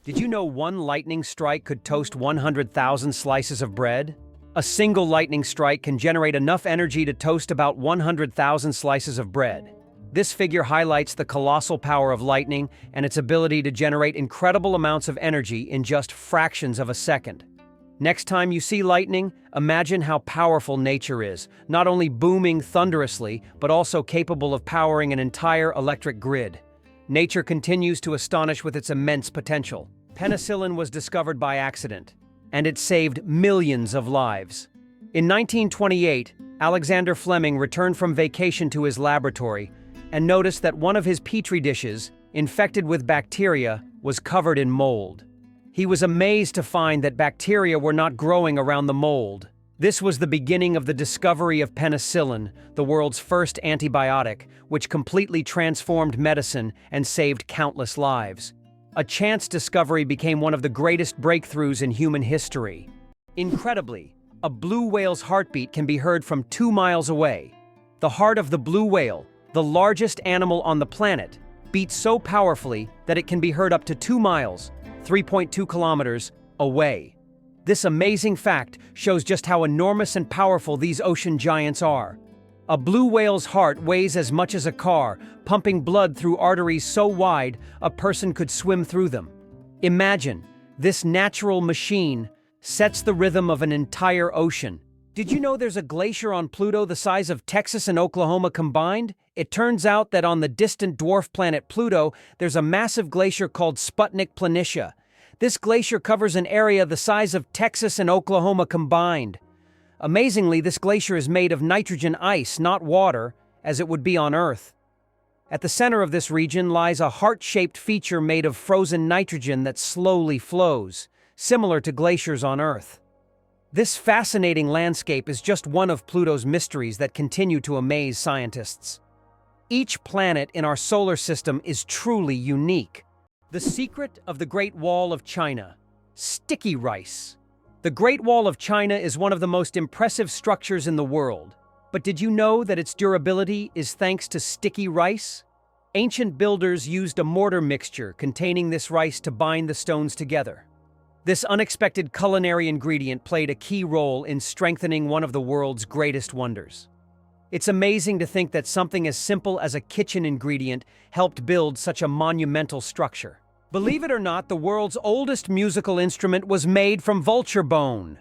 Did you know one lightning strike could toast 100,000 slices of bread? A single lightning strike can generate enough energy to toast about 100,000 slices of bread. This figure highlights the colossal power of lightning and its ability to generate incredible amounts of energy in just fractions of a second. Next time you see lightning, imagine how powerful nature is, not only booming thunderously, but also capable of powering an entire electric grid. Nature continues to astonish with its immense potential. Penicillin was discovered by accident, and it saved millions of lives. In 1928, Alexander Fleming returned from vacation to his laboratory and noticed that one of his petri dishes, infected with bacteria, was covered in mold. He was amazed to find that bacteria were not growing around the mold. This was the beginning of the discovery of penicillin, the world's first antibiotic, which completely transformed medicine and saved countless lives. A chance discovery became one of the greatest breakthroughs in human history. Incredibly, a blue whale's heartbeat can be heard from 2 miles away. The heart of the blue whale, the largest animal on the planet, beats so powerfully that it can be heard up to 2 miles, 3.2 kilometers, away. This amazing fact shows just how enormous and powerful these ocean giants are. A blue whale's heart weighs as much as a car, pumping blood through arteries so wide a person could swim through them. Imagine, this natural machine sets the rhythm of an entire ocean. Did you know there's a glacier on Pluto the size of Texas and Oklahoma combined? It turns out that on the distant dwarf planet Pluto, there's a massive glacier called Sputnik Planitia. This glacier covers an area the size of Texas and Oklahoma combined. Amazingly, this glacier is made of nitrogen ice, not water, as it would be on Earth. At the center of this region lies a heart-shaped feature made of frozen nitrogen that slowly flows, similar to glaciers on Earth. This fascinating landscape is just one of Pluto's mysteries that continue to amaze scientists. Each planet in our solar system is truly unique. The secret of the Great Wall of China: sticky rice. The Great Wall of China is one of the most impressive structures in the world. But did you know that its durability is thanks to sticky rice? Ancient builders used a mortar mixture containing this rice to bind the stones together. This unexpected culinary ingredient played a key role in strengthening one of the world's greatest wonders. It's amazing to think that something as simple as a kitchen ingredient helped build such a monumental structure. Believe it or not, the world's oldest musical instrument was made from vulture bone.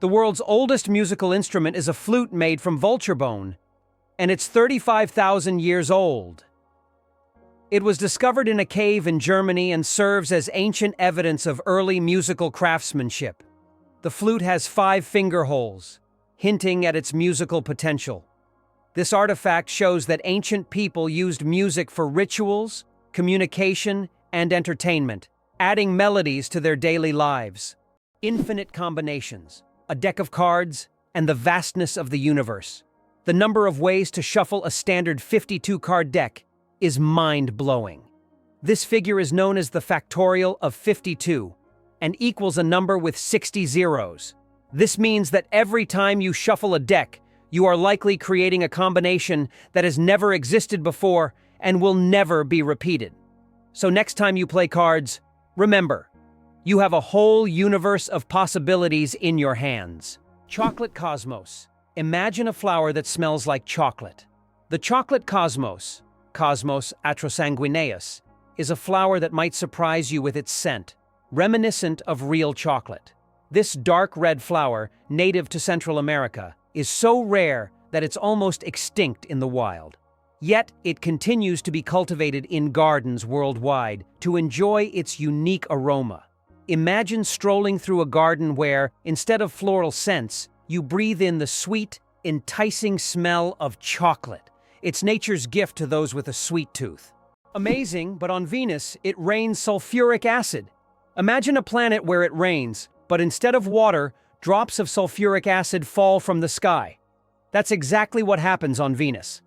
The world's oldest musical instrument is a flute made from vulture bone, and it's 35,000 years old. It was discovered in a cave in Germany and serves as ancient evidence of early musical craftsmanship. The flute has 5 finger holes, hinting at its musical potential. This artifact shows that ancient people used music for rituals, communication, and entertainment, adding melodies to their daily lives. Infinite combinations, a deck of cards, and the vastness of the universe. The number of ways to shuffle a standard 52-card deck is mind-blowing. This figure is known as the factorial of 52 and equals a number with 60 zeros. This means that every time you shuffle a deck, you are likely creating a combination that has never existed before and will never be repeated. So next time you play cards, remember, you have a whole universe of possibilities in your hands. Chocolate cosmos. Imagine a flower that smells like chocolate. The chocolate cosmos, Cosmos atrosanguineus, is a flower that might surprise you with its scent, reminiscent of real chocolate. This dark red flower, native to Central America, is so rare that it's almost extinct in the wild. Yet, it continues to be cultivated in gardens worldwide to enjoy its unique aroma. Imagine strolling through a garden where, instead of floral scents, you breathe in the sweet, enticing smell of chocolate. It's nature's gift to those with a sweet tooth. Amazing, but on Venus, it rains sulfuric acid. Imagine a planet where it rains, but instead of water, drops of sulfuric acid fall from the sky. That's exactly what happens on Venus.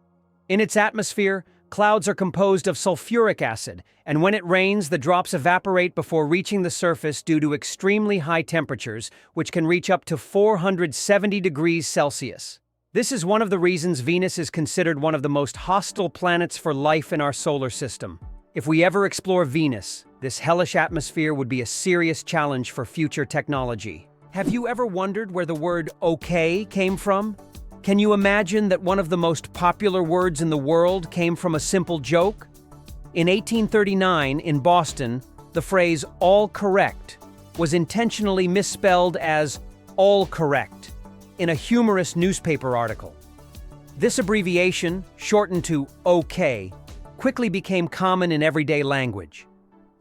In its atmosphere, clouds are composed of sulfuric acid, and when it rains, the drops evaporate before reaching the surface due to extremely high temperatures, which can reach up to 470 degrees Celsius. This is one of the reasons Venus is considered one of the most hostile planets for life in our solar system. If we ever explore Venus, This hellish atmosphere would be a serious challenge for future technology. Have you ever wondered where the word okay came from? Can you imagine that one of the most popular words in the world came from a simple joke? In 1839, in Boston, the phrase all correct was intentionally misspelled as all correct in a humorous newspaper article. This abbreviation, shortened to OK, quickly became common in everyday language.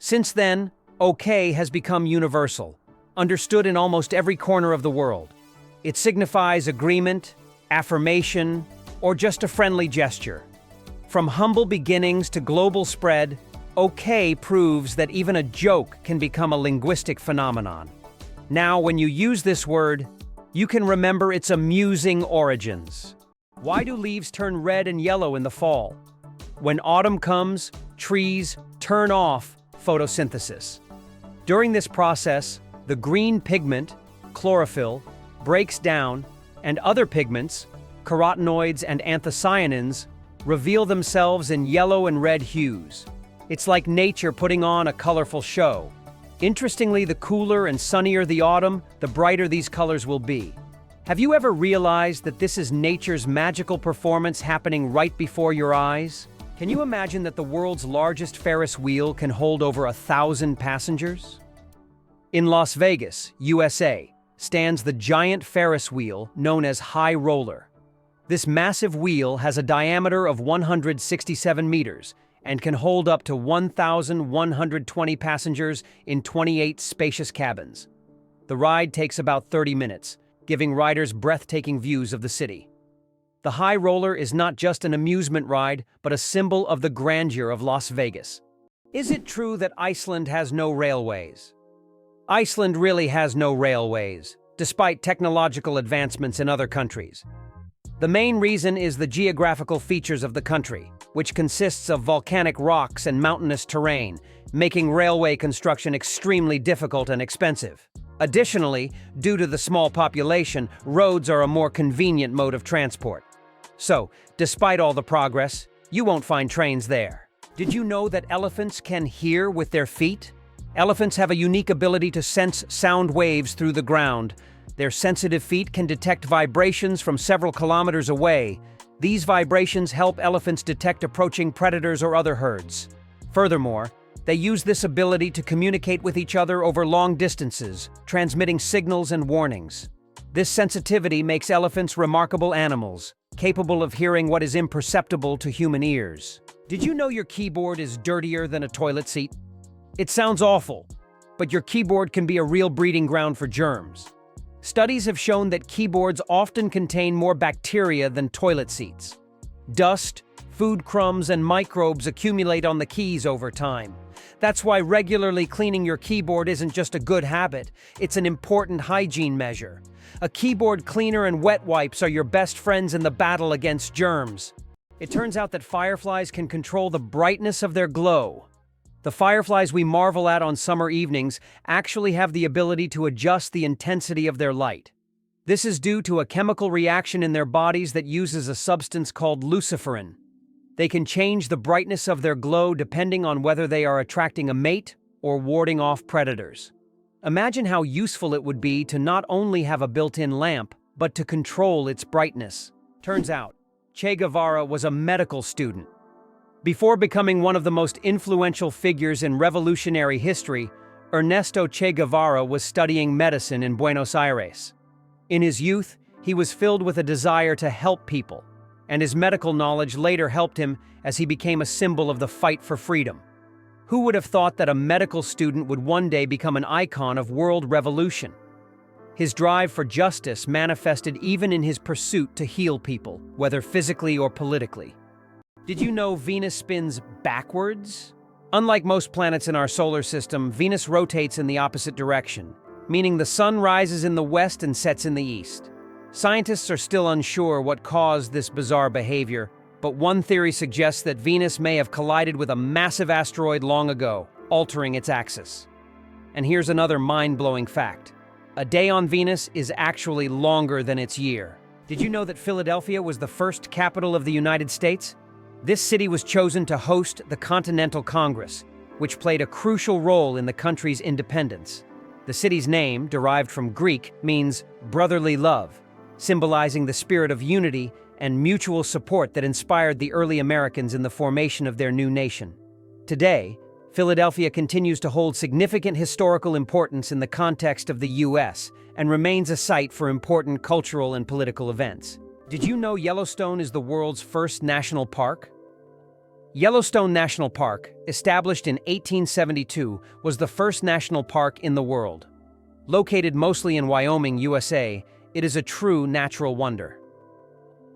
Since then, OK has become universal, understood in almost every corner of the world. It signifies agreement, affirmation, or just a friendly gesture. From humble beginnings to global spread, OK proves that even a joke can become a linguistic phenomenon. Now, when you use this word, you can remember its amusing origins. Why do leaves turn red and yellow in the fall? When autumn comes, trees turn off photosynthesis. During this process, the green pigment, chlorophyll, breaks down, and other pigments, carotenoids and anthocyanins, reveal themselves in yellow and red hues. It's like nature putting on a colorful show. Interestingly, the cooler and sunnier the autumn, the brighter these colors will be. Have you ever realized that this is nature's magical performance happening right before your eyes? Can you imagine that the world's largest Ferris wheel can hold over 1,000 passengers? In Las Vegas, USA, stands the giant Ferris wheel known as High Roller. This massive wheel has a diameter of 167 meters and can hold up to 1,120 passengers in 28 spacious cabins. The ride takes about 30 minutes, giving riders breathtaking views of the city. The High Roller is not just an amusement ride, but a symbol of the grandeur of Las Vegas. Is it true that Iceland has no railways? Iceland really has no railways, despite technological advancements in other countries. The main reason is the geographical features of the country, which consists of volcanic rocks and mountainous terrain, making railway construction extremely difficult and expensive. Additionally, due to the small population, roads are a more convenient mode of transport. So, despite all the progress, you won't find trains there. Did you know that elephants can hear with their feet? Elephants have a unique ability to sense sound waves through the ground. Their sensitive feet can detect vibrations from several kilometers away. These vibrations help elephants detect approaching predators or other herds. Furthermore, they use this ability to communicate with each other over long distances, transmitting signals and warnings. This sensitivity makes elephants remarkable animals, capable of hearing what is imperceptible to human ears. Did you know your keyboard is dirtier than a toilet seat? It sounds awful, but your keyboard can be a real breeding ground for germs. Studies have shown that keyboards often contain more bacteria than toilet seats. Dust, food crumbs, and microbes accumulate on the keys over time. That's why regularly cleaning your keyboard isn't just a good habit, it's an important hygiene measure. A keyboard cleaner and wet wipes are your best friends in the battle against germs. It turns out that fireflies can control the brightness of their glow. The fireflies we marvel at on summer evenings actually have the ability to adjust the intensity of their light. This is due to a chemical reaction in their bodies that uses a substance called luciferin. They can change the brightness of their glow depending on whether they are attracting a mate or warding off predators. Imagine how useful it would be to not only have a built-in lamp, but to control its brightness. Turns out, Che Guevara was a medical student. Before becoming one of the most influential figures in revolutionary history, Ernesto Che Guevara was studying medicine in Buenos Aires. In his youth, he was filled with a desire to help people, and his medical knowledge later helped him as he became a symbol of the fight for freedom. Who would have thought that a medical student would one day become an icon of world revolution? His drive for justice manifested even in his pursuit to heal people, whether physically or politically. Did you know Venus spins backwards? Unlike most planets in our solar system, Venus rotates in the opposite direction, meaning the sun rises in the west and sets in the east. Scientists are still unsure what caused this bizarre behavior, but one theory suggests that Venus may have collided with a massive asteroid long ago, altering its axis. And here's another mind-blowing fact. A day on Venus is actually longer than its year. Did you know that Philadelphia was the first capital of the United States? This city was chosen to host the Continental Congress, which played a crucial role in the country's independence. The city's name, derived from Greek, means brotherly love, symbolizing the spirit of unity and mutual support that inspired the early Americans in the formation of their new nation. Today, Philadelphia continues to hold significant historical importance in the context of the U.S. and remains a site for important cultural and political events. Did you know Yellowstone is the world's first national park? Yellowstone National Park, established in 1872, was the first national park in the world. Located mostly in Wyoming, USA, it is a true natural wonder.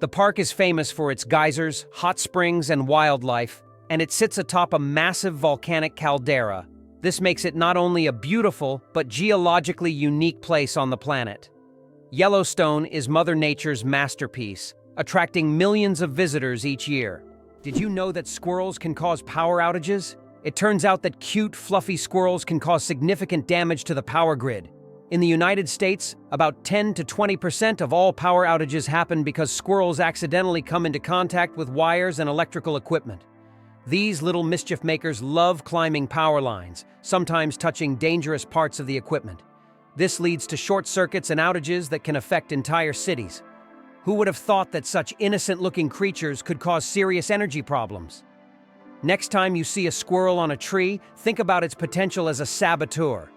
The park is famous for its geysers, hot springs, and wildlife, and it sits atop a massive volcanic caldera. This makes it not only a beautiful, but geologically unique place on the planet. Yellowstone is Mother Nature's masterpiece, attracting millions of visitors each year. Did you know that squirrels can cause power outages? It turns out that cute, fluffy squirrels can cause significant damage to the power grid. In the United States, about 10 to 20% of all power outages happen because squirrels accidentally come into contact with wires and electrical equipment. These little mischief makers love climbing power lines, sometimes touching dangerous parts of the equipment. This leads to short circuits and outages that can affect entire cities. Who would have thought that such innocent-looking creatures could cause serious energy problems? Next time you see a squirrel on a tree, think about its potential as a saboteur.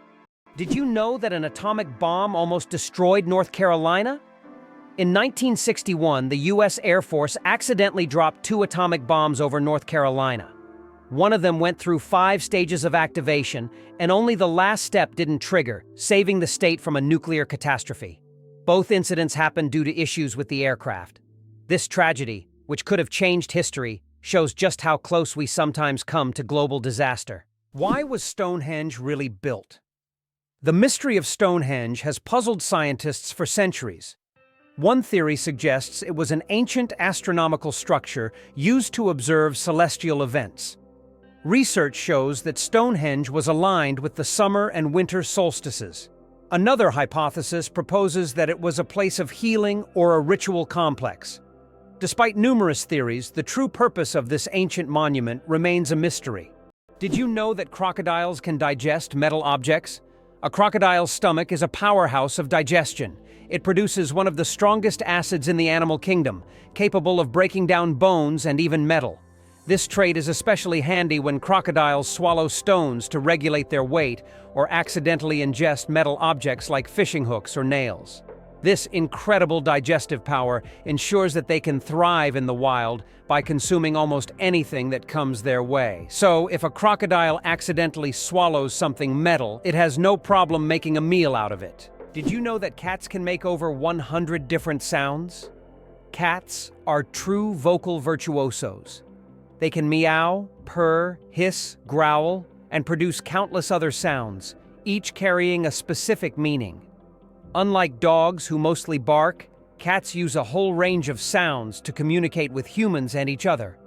Did you know that an atomic bomb almost destroyed North Carolina? In 1961, the U.S. Air Force accidentally dropped 2 atomic bombs over North Carolina. One of them went through 5 stages of activation, and only the last step didn't trigger, saving the state from a nuclear catastrophe. Both incidents happened due to issues with the aircraft. This tragedy, which could have changed history, shows just how close we sometimes come to global disaster. Why was Stonehenge really built? The mystery of Stonehenge has puzzled scientists for centuries. One theory suggests it was an ancient astronomical structure used to observe celestial events. Research shows that Stonehenge was aligned with the summer and winter solstices. Another hypothesis proposes that it was a place of healing or a ritual complex. Despite numerous theories, the true purpose of this ancient monument remains a mystery. Did you know that crocodiles can digest metal objects? A crocodile's stomach is a powerhouse of digestion. It produces one of the strongest acids in the animal kingdom, capable of breaking down bones and even metal. This trait is especially handy when crocodiles swallow stones to regulate their weight or accidentally ingest metal objects like fishing hooks or nails. This incredible digestive power ensures that they can thrive in the wild by consuming almost anything that comes their way. So, if a crocodile accidentally swallows something metal, it has no problem making a meal out of it. Did you know that cats can make over 100 different sounds? Cats are true vocal virtuosos. They can meow, purr, hiss, growl, and produce countless other sounds, each carrying a specific meaning. Unlike dogs who mostly bark, cats use a whole range of sounds to communicate with humans and each other.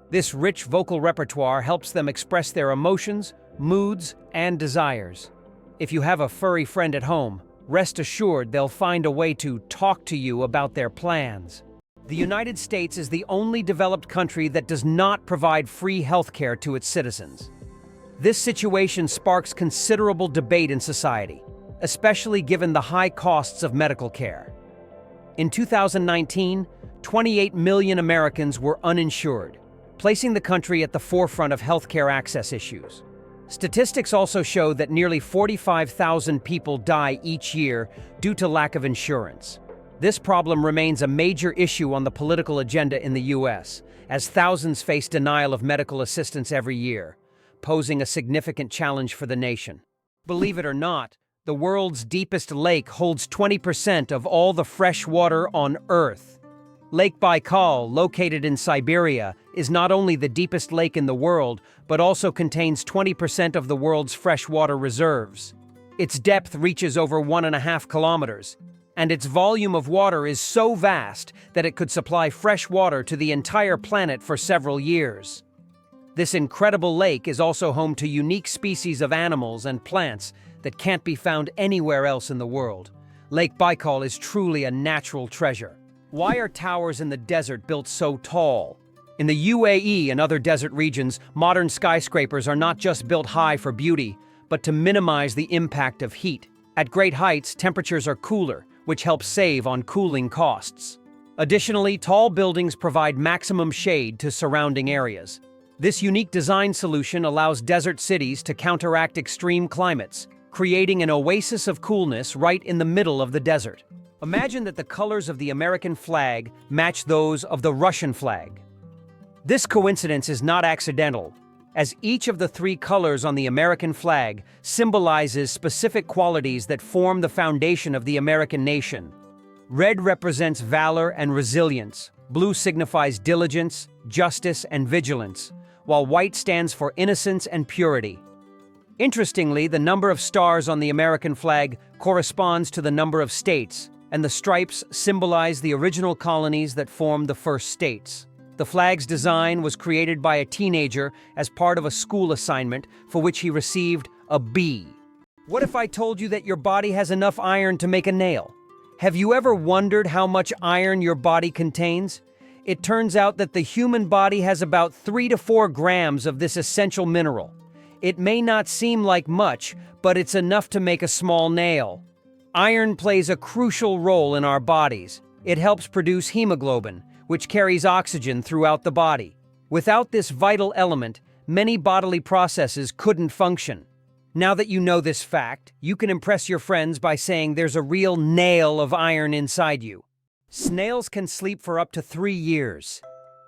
This rich vocal repertoire helps them express their emotions, moods, and desires. If you have a furry friend at home, rest assured they'll find a way to talk to you about their plans. The United States is the only developed country that does not provide free healthcare to its citizens. This situation sparks considerable debate in society, especially given the high costs of medical care. In 2019, 28 million Americans were uninsured, placing the country at the forefront of healthcare access issues. Statistics also show that nearly 45,000 people die each year due to lack of insurance. This problem remains a major issue on the political agenda in the U.S., as thousands face denial of medical assistance every year, posing a significant challenge for the nation. Believe it or not, the world's deepest lake holds 20% of all the fresh water on Earth. Lake Baikal, located in Siberia, is not only the deepest lake in the world, but also contains 20% of the world's freshwater reserves. Its depth reaches over 1.5 kilometers, and its volume of water is so vast that it could supply fresh water to the entire planet for several years. This incredible lake is also home to unique species of animals and plants that can't be found anywhere else in the world. Lake Baikal is truly a natural treasure. Why are towers in the desert built so tall? In the UAE and other desert regions, modern skyscrapers are not just built high for beauty, but to minimize the impact of heat. At great heights, temperatures are cooler, which helps save on cooling costs. Additionally, tall buildings provide maximum shade to surrounding areas. This unique design solution allows desert cities to counteract extreme climates, creating an oasis of coolness right in the middle of the desert. Imagine that the colors of the American flag match those of the Russian flag. This coincidence is not accidental, as each of the three colors on the American flag symbolizes specific qualities that form the foundation of the American nation. Red represents valor and resilience, blue signifies diligence, justice, and vigilance, while white stands for innocence and purity. Interestingly, the number of stars on the American flag corresponds to the number of states, and the stripes symbolize the original colonies that formed the first states. The flag's design was created by a teenager as part of a school assignment for which he received a B. What if I told you that your body has enough iron to make a nail? Have you ever wondered how much iron your body contains? It turns out that the human body has about 3 to 4 grams of this essential mineral. It may not seem like much, but it's enough to make a small nail. Iron plays a crucial role in our bodies. It helps produce hemoglobin, which carries oxygen throughout the body. Without this vital element, many bodily processes couldn't function. Now that you know this fact, you can impress your friends by saying there's a real nail of iron inside you. Snails can sleep for up to 3 years.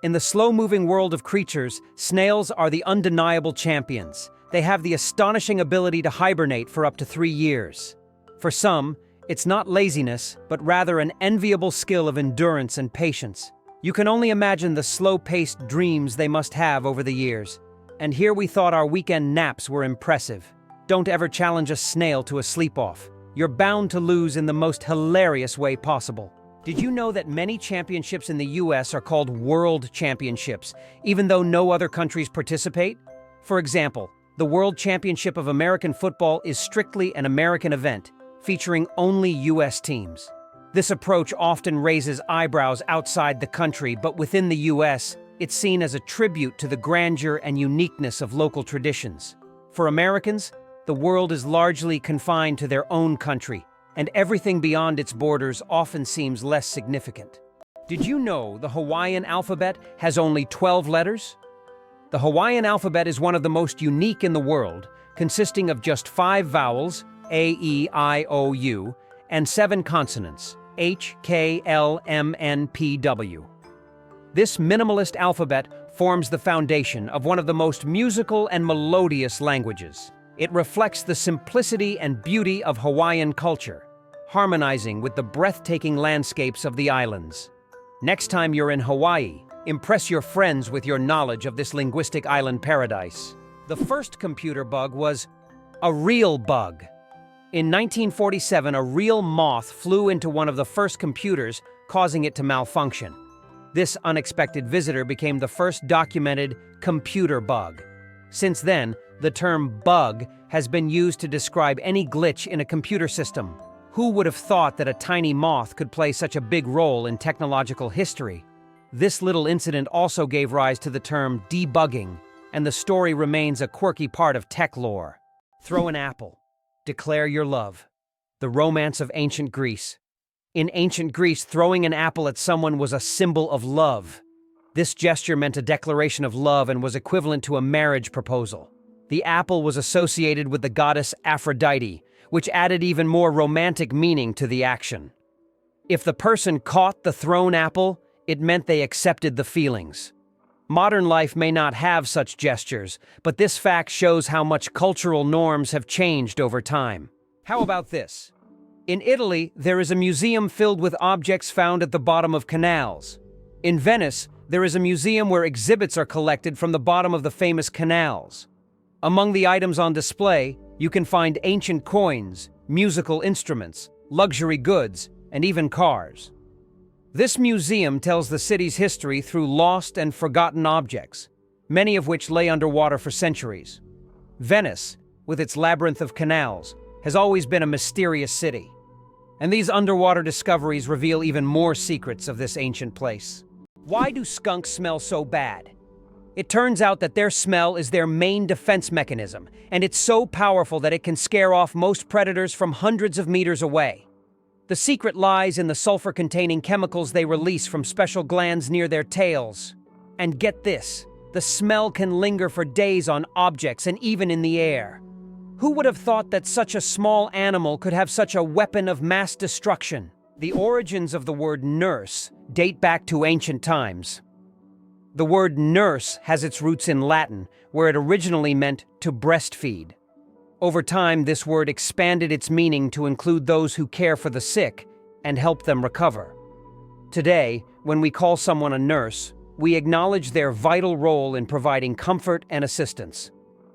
In the slow-moving world of creatures, snails are the undeniable champions. They have the astonishing ability to hibernate for up to 3 years. For some, it's not laziness, but rather an enviable skill of endurance and patience. You can only imagine the slow-paced dreams they must have over the years. And here we thought our weekend naps were impressive. Don't ever challenge a snail to a sleep-off. You're bound to lose in the most hilarious way possible. Did you know that many championships in the US are called World Championships, even though no other countries participate? For example, the World Championship of American Football is strictly an American event, featuring only US teams. This approach often raises eyebrows outside the country, but within the US, it's seen as a tribute to the grandeur and uniqueness of local traditions. For Americans, the world is largely confined to their own country, and everything beyond its borders often seems less significant. Did you know the Hawaiian alphabet has only 12 letters? The Hawaiian alphabet is one of the most unique in the world, consisting of just 5 vowels, A, E, I, O, U, and 7 consonants, H, K, L, M, N, P, W. This minimalist alphabet forms the foundation of one of the most musical and melodious languages. It reflects the simplicity and beauty of Hawaiian culture, harmonizing with the breathtaking landscapes of the islands. Next time you're in Hawaii, impress your friends with your knowledge of this linguistic island paradise. The first computer bug was a real bug. In 1947, a real moth flew into one of the first computers, causing it to malfunction. This unexpected visitor became the first documented computer bug. Since then, the term bug has been used to describe any glitch in a computer system. Who would have thought that a tiny moth could play such a big role in technological history? This little incident also gave rise to the term debugging, and the story remains a quirky part of tech lore. Throw an apple. Declare your love. The romance of ancient Greece. In ancient Greece, throwing an apple at someone was a symbol of love. This gesture meant a declaration of love and was equivalent to a marriage proposal. The apple was associated with the goddess Aphrodite, which added even more romantic meaning to the action. If the person caught the thrown apple, it meant they accepted the feelings. Modern life may not have such gestures, but this fact shows how much cultural norms have changed over time. How about this? In Italy, there is a museum filled with objects found at the bottom of canals. In Venice, there is a museum where exhibits are collected from the bottom of the famous canals. Among the items on display, you can find ancient coins, musical instruments, luxury goods, and even cars. This museum tells the city's history through lost and forgotten objects, many of which lay underwater for centuries. Venice, with its labyrinth of canals, has always been a mysterious city. And these underwater discoveries reveal even more secrets of this ancient place. Why do skunks smell so bad? It turns out that their smell is their main defense mechanism, and it's so powerful that it can scare off most predators from hundreds of meters away. The secret lies in the sulfur-containing chemicals they release from special glands near their tails. And get this, the smell can linger for days on objects and even in the air. Who would have thought that such a small animal could have such a weapon of mass destruction? The origins of the word nurse date back to ancient times. The word nurse has its roots in Latin, where it originally meant to breastfeed. Over time, this word expanded its meaning to include those who care for the sick and help them recover. Today, when we call someone a nurse, we acknowledge their vital role in providing comfort and assistance.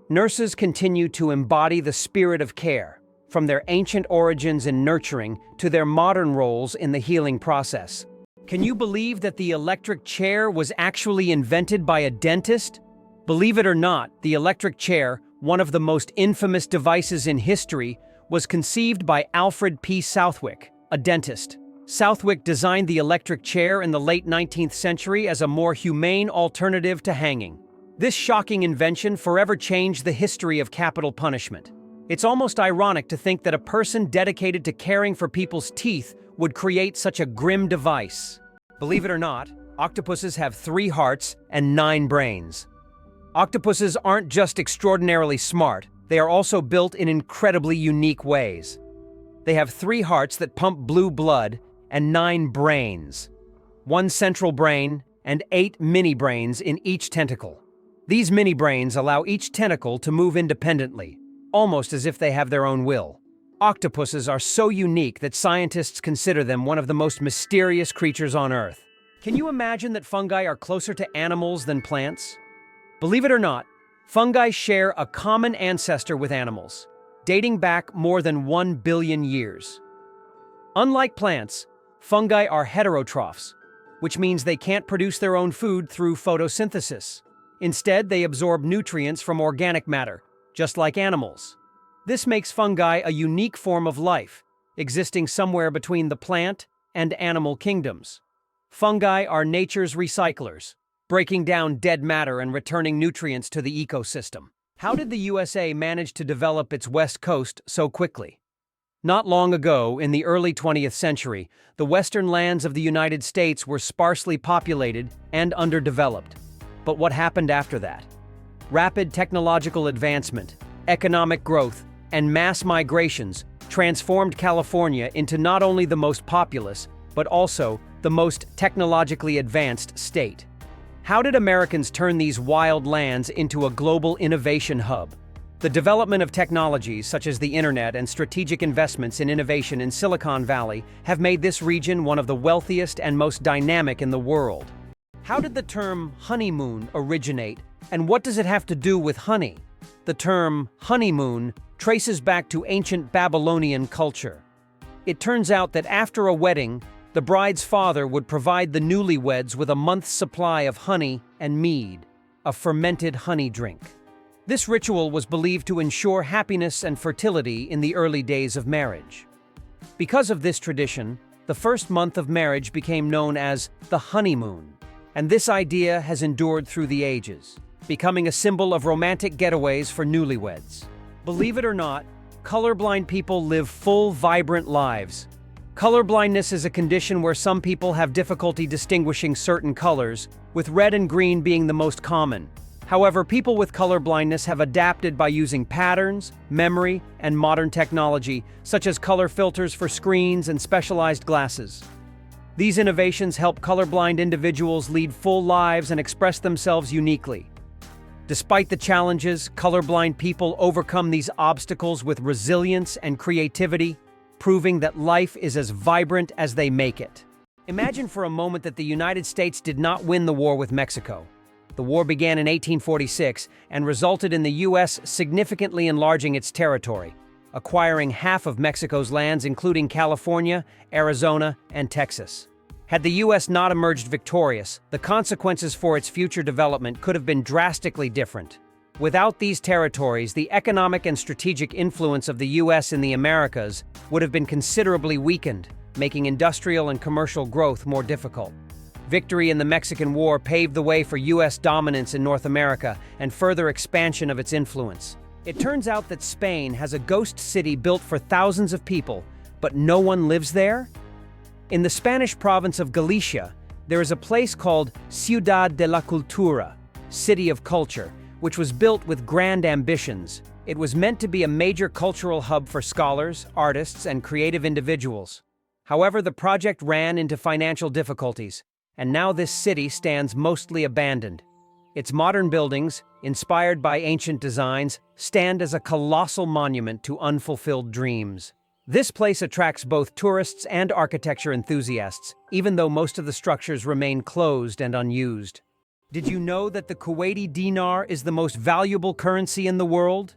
Nurses continue to embody the spirit of care, from their ancient origins in nurturing to their modern roles in the healing process. Can you believe that the electric chair was actually invented by a dentist? Believe it or not, the electric chair, one of the most infamous devices in history, was conceived by Alfred P. Southwick, a dentist. Southwick designed the electric chair in the late 19th century as a more humane alternative to hanging. This shocking invention forever changed the history of capital punishment. It's almost ironic to think that a person dedicated to caring for people's teeth would create such a grim device. Believe it or not, octopuses have 3 hearts and 9 brains. Octopuses aren't just extraordinarily smart, they are also built in incredibly unique ways. They have 3 hearts that pump blue blood and 9 brains. 1 central brain and 8 mini-brains in each tentacle. These mini-brains allow each tentacle to move independently, almost as if they have their own will. Octopuses are so unique that scientists consider them one of the most mysterious creatures on Earth. Can you imagine that fungi are closer to animals than plants? Believe it or not, fungi share a common ancestor with animals, dating back more than 1 billion years. Unlike plants, fungi are heterotrophs, which means they can't produce their own food through photosynthesis. Instead, they absorb nutrients from organic matter, just like animals. This makes fungi a unique form of life, existing somewhere between the plant and animal kingdoms. Fungi are nature's recyclers, breaking down dead matter and returning nutrients to the ecosystem. How did the USA manage to develop its West Coast so quickly? Not long ago, in the early 20th century, the western lands of the United States were sparsely populated and underdeveloped. But what happened after that? Rapid technological advancement, economic growth, and mass migrations transformed California into not only the most populous, but also the most technologically advanced state. How did Americans turn these wild lands into a global innovation hub? The development of technologies such as the internet and strategic investments in innovation in Silicon Valley have made this region one of the wealthiest and most dynamic in the world. How did the term honeymoon originate, and what does it have to do with honey? The term honeymoon traces back to ancient Babylonian culture. It turns out that after a wedding, the bride's father would provide the newlyweds with a month's supply of honey and mead, a fermented honey drink. This ritual was believed to ensure happiness and fertility in the early days of marriage. Because of this tradition, the first month of marriage became known as the honeymoon, and this idea has endured through the ages, becoming a symbol of romantic getaways for newlyweds. Believe it or not, colorblind people live full, vibrant lives. Colorblindness is a condition where some people have difficulty distinguishing certain colors, with red and green being the most common. However, people with colorblindness have adapted by using patterns, memory, and modern technology, such as color filters for screens and specialized glasses. These innovations help colorblind individuals lead full lives and express themselves uniquely. Despite the challenges, colorblind people overcome these obstacles with resilience and creativity, proving that life is as vibrant as they make it. Imagine for a moment that the United States did not win the war with Mexico. The war began in 1846 and resulted in the U.S. significantly enlarging its territory, acquiring half of Mexico's lands, including California, Arizona, and Texas. Had the U.S. not emerged victorious, the consequences for its future development could have been drastically different. Without these territories, the economic and strategic influence of the U.S. in the Americas would have been considerably weakened, making industrial and commercial growth more difficult. Victory in the Mexican War paved the way for U.S. dominance in North America and further expansion of its influence. It turns out that Spain has a ghost city built for thousands of people, but no one lives there? In the Spanish province of Galicia, there is a place called Ciudad de la Cultura, City of Culture, which was built with grand ambitions. It was meant to be a major cultural hub for scholars, artists, and creative individuals. However, the project ran into financial difficulties, and now this city stands mostly abandoned. Its modern buildings, inspired by ancient designs, stand as a colossal monument to unfulfilled dreams. This place attracts both tourists and architecture enthusiasts, even though most of the structures remain closed and unused. Did you know that the Kuwaiti dinar is the most valuable currency in the world?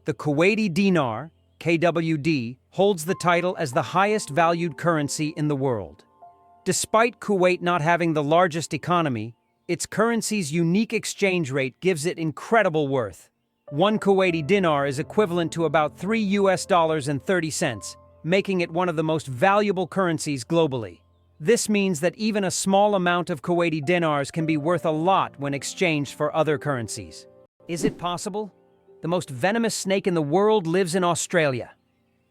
The Kuwaiti dinar, KWD, holds the title as the highest valued currency in the world. Despite Kuwait not having the largest economy, its currency's unique exchange rate gives it incredible worth. One Kuwaiti dinar is equivalent to about $3.30, making it one of the most valuable currencies globally. This means that even a small amount of Kuwaiti dinars can be worth a lot when exchanged for other currencies. Is it possible? The most venomous snake in the world lives in Australia.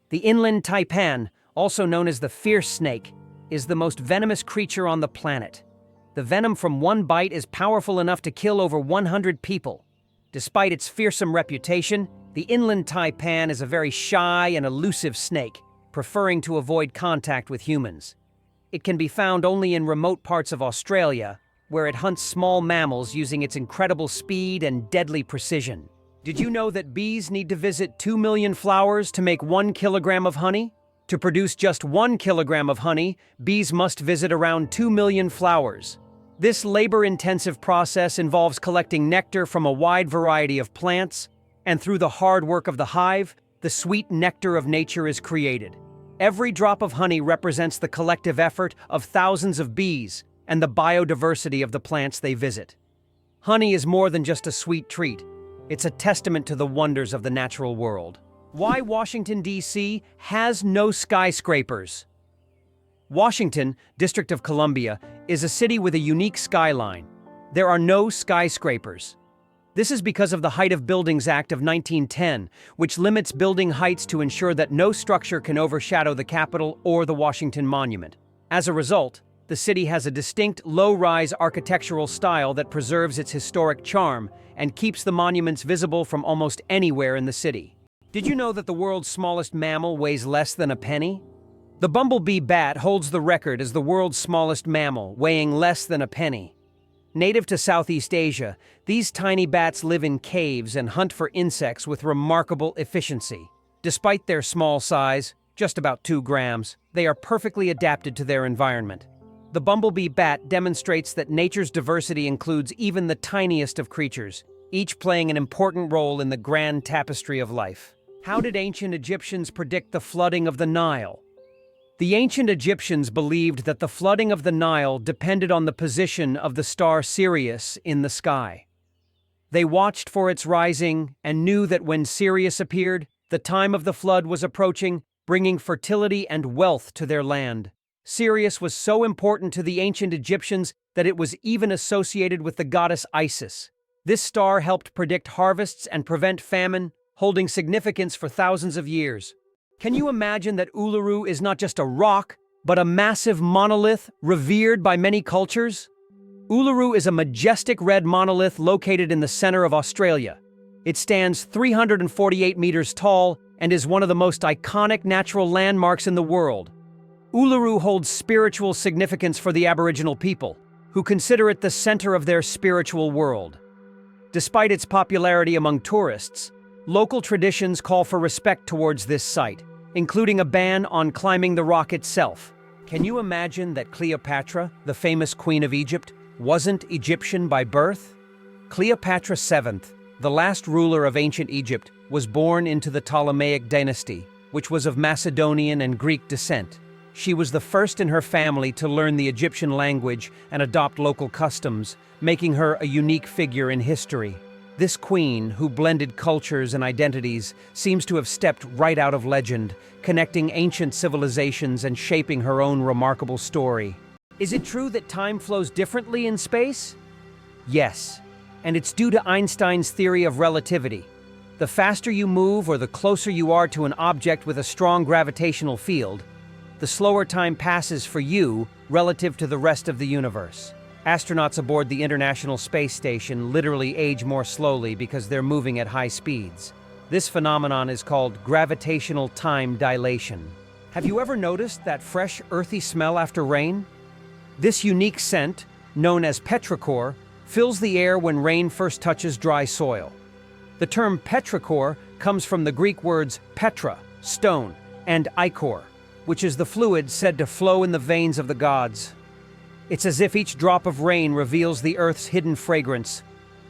The inland taipan, also known as the fierce snake, is the most venomous creature on the planet. The venom from one bite is powerful enough to kill over 100 people. Despite its fearsome reputation, the inland taipan is a very shy and elusive snake, preferring to avoid contact with humans. It can be found only in remote parts of Australia, where it hunts small mammals using its incredible speed and deadly precision. Did you know that bees need to visit 2 million flowers to make 1 kilogram of honey? To produce just 1 kilogram of honey, bees must visit around 2 million flowers. This labor-intensive process involves collecting nectar from a wide variety of plants, and through the hard work of the hive, the sweet nectar of nature is created. Every drop of honey represents the collective effort of thousands of bees and the biodiversity of the plants they visit. Honey is more than just a sweet treat. It's a testament to the wonders of the natural world. Why Washington, D.C. has no skyscrapers? Washington, District of Columbia, is a city with a unique skyline. There are no skyscrapers. This is because of the Height of Buildings Act of 1910, which limits building heights to ensure that no structure can overshadow the Capitol or the Washington Monument. As a result, the city has a distinct low-rise architectural style that preserves its historic charm and keeps the monuments visible from almost anywhere in the city. Did you know that the world's smallest mammal weighs less than a penny? The bumblebee bat holds the record as the world's smallest mammal, weighing less than a penny. Native to Southeast Asia, these tiny bats live in caves and hunt for insects with remarkable efficiency. Despite their small size, just about 2 grams, they are perfectly adapted to their environment. The bumblebee bat demonstrates that nature's diversity includes even the tiniest of creatures, each playing an important role in the grand tapestry of life. How did ancient Egyptians predict the flooding of the Nile? The ancient Egyptians believed that the flooding of the Nile depended on the position of the star Sirius in the sky. They watched for its rising and knew that when Sirius appeared, the time of the flood was approaching, bringing fertility and wealth to their land. Sirius was so important to the ancient Egyptians that it was even associated with the goddess Isis. This star helped predict harvests and prevent famine, holding significance for thousands of years. Can you imagine that Uluru is not just a rock, but a massive monolith revered by many cultures? Uluru is a majestic red monolith located in the center of Australia. It stands 348 meters tall and is one of the most iconic natural landmarks in the world. Uluru holds spiritual significance for the Aboriginal people, who consider it the center of their spiritual world. Despite its popularity among tourists, local traditions call for respect towards this site, including a ban on climbing the rock itself. Can you imagine that Cleopatra, the famous queen of Egypt, wasn't Egyptian by birth? Cleopatra VII, the last ruler of ancient Egypt, was born into the Ptolemaic dynasty, which was of Macedonian and Greek descent. She was the first in her family to learn the Egyptian language and adopt local customs, making her a unique figure in history. This queen, who blended cultures and identities, seems to have stepped right out of legend, connecting ancient civilizations and shaping her own remarkable story. Is it true that time flows differently in space? Yes, and it's due to Einstein's theory of relativity. The faster you move or the closer you are to an object with a strong gravitational field, the slower time passes for you relative to the rest of the universe. Astronauts aboard the International Space Station literally age more slowly because they're moving at high speeds. This phenomenon is called gravitational time dilation. Have you ever noticed that fresh, earthy smell after rain? This unique scent, known as petrichor, fills the air when rain first touches dry soil. The term petrichor comes from the Greek words petra, stone, and ichor, which is the fluid said to flow in the veins of the gods. It's as if each drop of rain reveals the earth's hidden fragrance,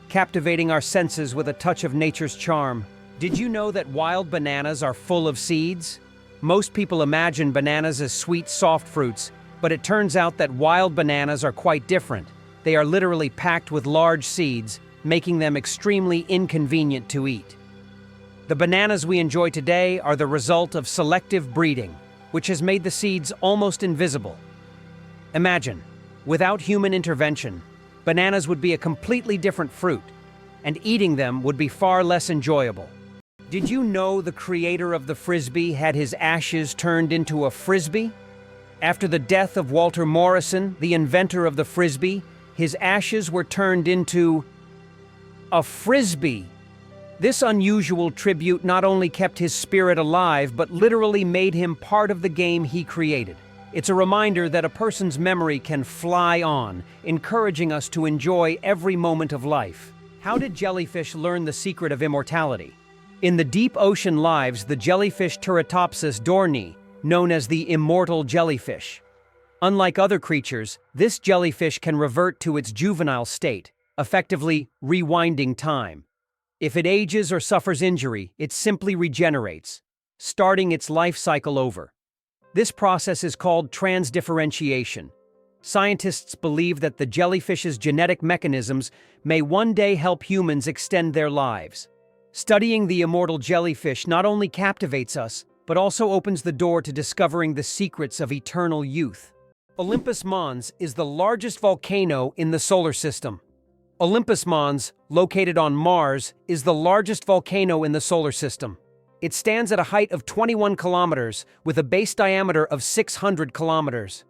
captivating our senses with a touch of nature's charm. Did you know that wild bananas are full of seeds? Most people imagine bananas as sweet, soft fruits, but it turns out that wild bananas are quite different. They are literally packed with large seeds, making them extremely inconvenient to eat. The bananas we enjoy today are the result of selective breeding, which has made the seeds almost invisible. Imagine, without human intervention, bananas would be a completely different fruit, and eating them would be far less enjoyable. Did you know the creator of the Frisbee had his ashes turned into a Frisbee? After the death of Walter Morrison, the inventor of the Frisbee, his ashes were turned into a Frisbee. This unusual tribute not only kept his spirit alive, but literally made him part of the game he created. It's a reminder that a person's memory can fly on, encouraging us to enjoy every moment of life. How did jellyfish learn the secret of immortality? In the deep ocean lives the jellyfish Turritopsis dohrnii, known as the immortal jellyfish. Unlike other creatures, this jellyfish can revert to its juvenile state, effectively rewinding time. If it ages or suffers injury, it simply regenerates, starting its life cycle over. This process is called transdifferentiation. Scientists believe that the jellyfish's genetic mechanisms may one day help humans extend their lives. Studying the immortal jellyfish not only captivates us, but also opens the door to discovering the secrets of eternal youth. Olympus Mons is the largest volcano in the solar system. Olympus Mons, located on Mars, is the largest volcano in the solar system. It stands at a height of 21 kilometers with a base diameter of 600 kilometers.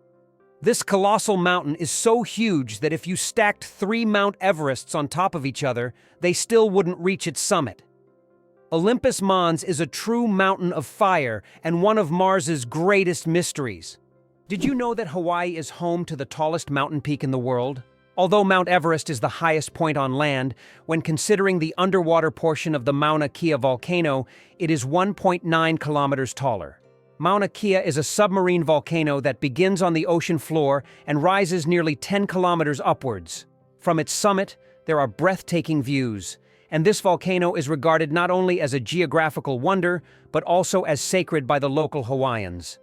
This colossal mountain is so huge that if you stacked 3 Mount Everests on top of each other, they still wouldn't reach its summit. Olympus Mons is a true mountain of fire and one of Mars's greatest mysteries. Did you know that Hawaii is home to the tallest mountain peak in the world? Although Mount Everest is the highest point on land, when considering the underwater portion of the Mauna Kea volcano, it is 1.9 kilometers taller. Mauna Kea is a submarine volcano that begins on the ocean floor and rises nearly 10 kilometers upwards. From its summit, there are breathtaking views, and this volcano is regarded not only as a geographical wonder, but also as sacred by the local Hawaiians.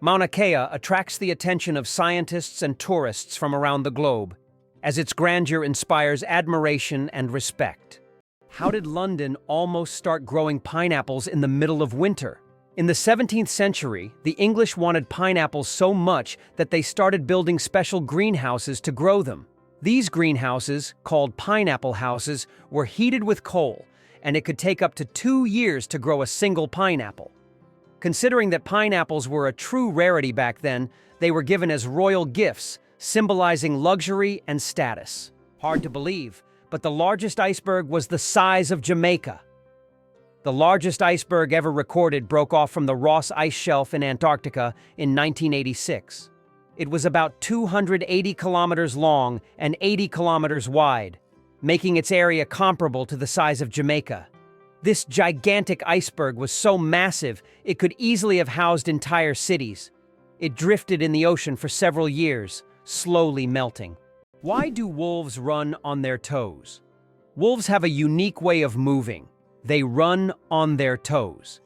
Mauna Kea attracts the attention of scientists and tourists from around the globe, as its grandeur inspires admiration and respect. How did London almost start growing pineapples in the middle of winter? In the 17th century, the English wanted pineapples so much that they started building special greenhouses to grow them. These greenhouses, called pineapple houses, were heated with coal, and it could take up to 2 years to grow a single pineapple. Considering that pineapples were a true rarity back then, they were given as royal gifts, symbolizing luxury and status. Hard to believe, but the largest iceberg was the size of Jamaica. The largest iceberg ever recorded broke off from the Ross Ice Shelf in Antarctica in 1986. It was about 280 kilometers long and 80 kilometers wide, making its area comparable to the size of Jamaica. This gigantic iceberg was so massive it could easily have housed entire cities. It drifted in the ocean for several years, slowly melting. Why do wolves run on their toes? Wolves have a unique way of moving. They run on their toes.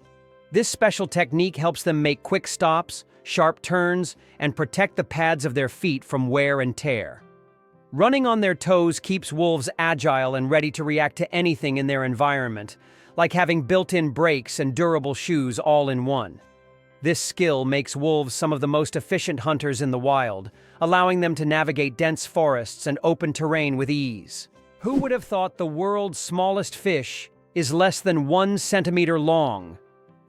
This special technique helps them make quick stops, sharp turns, and protect the pads of their feet from wear and tear. Running on their toes keeps wolves agile and ready to react to anything in their environment, like having built-in brakes and durable shoes all in one. This skill makes wolves some of the most efficient hunters in the wild, allowing them to navigate dense forests and open terrain with ease. Who would have thought the world's smallest fish is less than 1 centimeter long?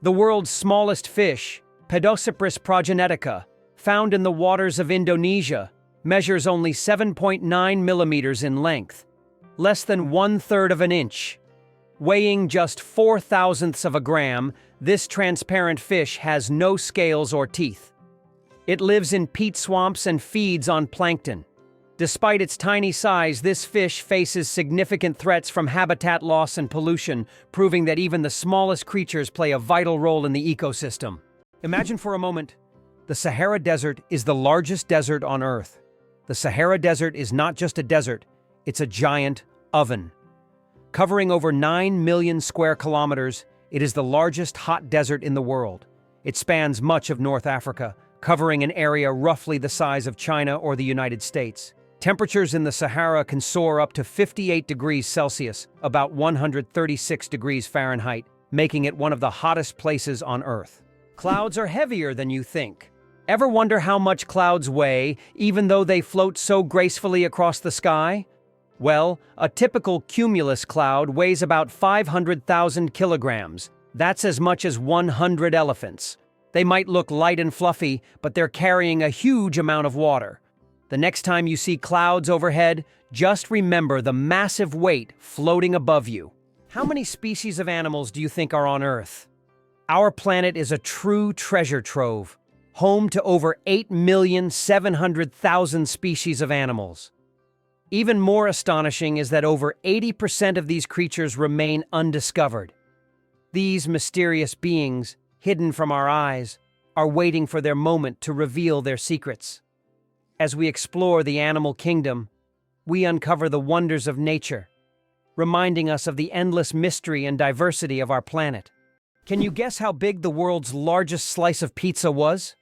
The world's smallest fish, Pedocypris progenetica, found in the waters of Indonesia, measures only 7.9 millimeters in length, less than 1/3 of an inch. Weighing just 0.004 of a gram, this transparent fish has no scales or teeth. It lives in peat swamps and feeds on plankton. Despite its tiny size, this fish faces significant threats from habitat loss and pollution, proving that even the smallest creatures play a vital role in the ecosystem. Imagine for a moment, the Sahara Desert is the largest desert on Earth. The Sahara Desert is not just a desert, it's a giant oven. Covering over 9 million square kilometers, it is the largest hot desert in the world. It spans much of North Africa, covering an area roughly the size of China or the United States. Temperatures in the Sahara can soar up to 58 degrees Celsius, about 136 degrees Fahrenheit, making it one of the hottest places on Earth. Clouds are heavier than you think. Ever wonder how much clouds weigh, even though they float so gracefully across the sky? Well, a typical cumulus cloud weighs about 500,000 kilograms. That's as much as 100 elephants. They might look light and fluffy, but they're carrying a huge amount of water. The next time you see clouds overhead, just remember the massive weight floating above you. How many species of animals do you think are on Earth? Our planet is a true treasure trove, home to over 8,700,000 species of animals. Even more astonishing is that over 80% of these creatures remain undiscovered. These mysterious beings, hidden from our eyes, are waiting for their moment to reveal their secrets. As we explore the animal kingdom, we uncover the wonders of nature, reminding us of the endless mystery and diversity of our planet. Can you guess how big the world's largest slice of pizza was?